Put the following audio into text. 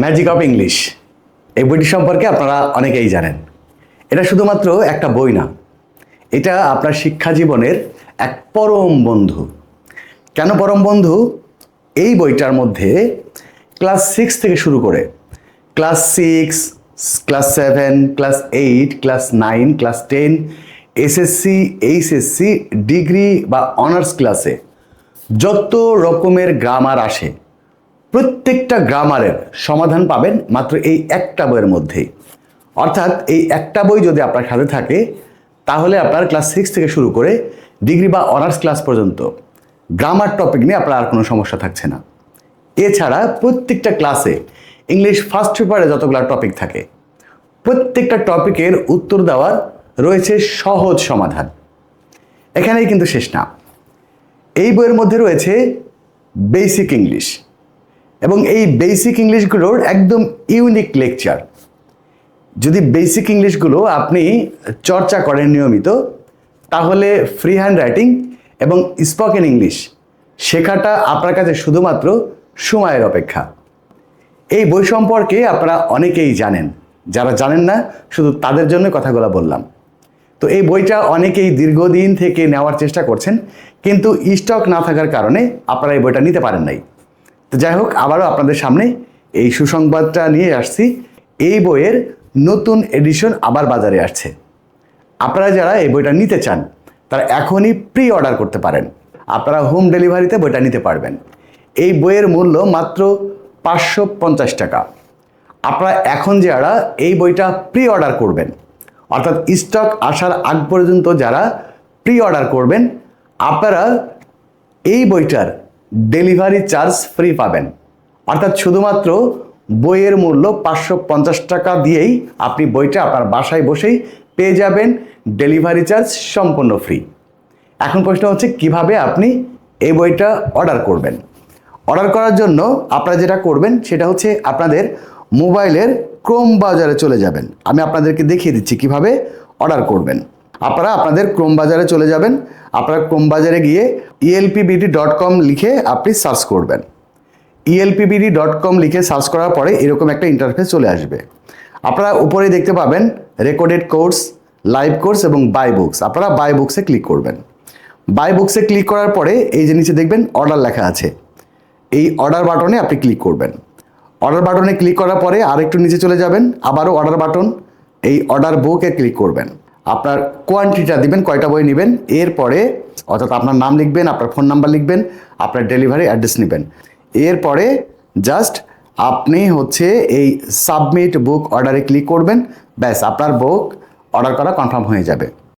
Magic of English এই বইটি সম্পর্কে আপনারা অনেকেই জানেন। এটা শুধুমাত্র একটা বই না, এটা আপনার শিক্ষা জীবনের এক পরম বন্ধু। কেন পরম বন্ধু? এই বইটার মধ্যে ক্লাস 6 থেকে শুরু করে class 6, class 7, class 8, class 9, class 10, SSC, HSC, degree বা অনার্স ক্লাসে যত রকমের গ্রামার আসে প্রত্যেকটা গ্রামারের সমাধান পাবেন মাত্র এই একটা বইয়ের মধ্যেই। অর্থাৎ এই একটা বই যদি আপনার সাথে থাকে তাহলে আপনার ক্লাস 6 থেকে শুরু করে ডিগ্রি বা অনার্স ক্লাস পর্যন্ত গ্রামার টপিক নিয়ে আপনার আর কোনো সমস্যা থাকছে না। এছাড়া প্রত্যেকটা ক্লাসে ইংলিশ ফার্স্ট পেপারে যতগুলো টপিক থাকে প্রত্যেকটা টপিকের উত্তর দেওয়ার রয়েছে সহজ সমাধান। এখানেই কিন্তু শেষ না, এই বইয়ের মধ্যে রয়েছে বেসিক ইংলিশ, এবং এই বেসিক ইংলিশগুলোর একদম ইউনিক লেকচার। যদি বেসিক ইংলিশগুলো আপনি চর্চা করেন নিয়মিত, তাহলে ফ্রি হ্যান্ড রাইটিং এবং স্পোকেন ইংলিশ শেখাটা আপনার কাছে শুধুমাত্র সময়ের অপেক্ষা। এই বই সম্পর্কে আপনারা অনেকেই জানেন, যারা জানেন না শুধু তাদের জন্য কথাগুলো বললাম। তো এই বইটা অনেকেই দীর্ঘদিন থেকে নেওয়ার চেষ্টা করছেন, কিন্তু স্টক না থাকার কারণে আপনারা এই বইটা নিতে পারেন নাই। তো যাই হোক, আবারও আপনাদের সামনে এই সুসংবাদটা নিয়ে আসছি, এই বইয়ের নতুন এডিশন আবার বাজারে আসছে। আপনারা যারা এই বইটা নিতে চান তারা এখনই প্রি অর্ডার করতে পারেন। আপনারা হোম ডেলিভারিতে বইটা নিতে পারবেন। এই বইয়ের মূল্য মাত্র 550 টাকা। আপনারা এখন যারা এই বইটা প্রি অর্ডার করবেন, অর্থাৎ স্টক আসার আগ পর্যন্ত যারা প্রি অর্ডার করবেন, আপনারা এই বইটার ডেলিভারি চার্জ ফ্রি পাবেন। অর্থাৎ শুধুমাত্র বইয়ের মূল্য 550 টাকা দিয়েই আপনি বইটা আপনার বাসায় বসেই পেয়ে যাবেন, ডেলিভারি চার্জ সম্পূর্ণ ফ্রি। এখন প্রশ্ন হচ্ছে কিভাবে আপনি এই বইটা অর্ডার করবেন। অর্ডার করার জন্য আপনারা যেটা করবেন সেটা হচ্ছে আপনাদের মোবাইলের ক্রোম বাজারে চলে যাবেন। আমি আপনাদেরকে দেখিয়ে দিচ্ছি কিভাবে অর্ডার করবেন। আপনারা আপনাদের ক্রোম বাজারে চলে যাবেন। আপনারা ক্রোম বাজারে গিয়ে elpbd.com লিখে আপনি সার্চ করবেন। elpbd.com লিখে সার্চ করার পরে এরকম একটা ইন্টারফেস চলে আসবে। আপনারা উপরে দেখতে পাবেন রেকর্ডেড কোর্স, লাইভ কোর্স এবং বাই বুকস। আপনারা বাই বুকসে ক্লিক করবেন। বাই বুকসে ক্লিক করার পরে এই যে নিচে দেখবেন অর্ডার লেখা আছে, এই অর্ডার বাটনে আপনি ক্লিক করবেন। অর্ডার বাটনে ক্লিক করার পরে আরেকটু নিচে চলে যাবেন, আবারও অর্ডার বাটন, এই অর্ডার বুকে ক্লিক করবেন। আপনার কোয়ান্টিটিটা দিবেন, কয়টা বই নেবেন, এরপরে অর্থাৎ আপনার নাম লিখবেন, আপনার ফোন নাম্বার লিখবেন, আপনার ডেলিভারি অ্যাড্রেস নেবেন। এরপরে জাস্ট আপনি হচ্ছে এই সাবমিট বুক অর্ডারে ক্লিক করবেন, ব্যাস আপনার বুক অর্ডার করা কনফার্ম হয়ে যাবে।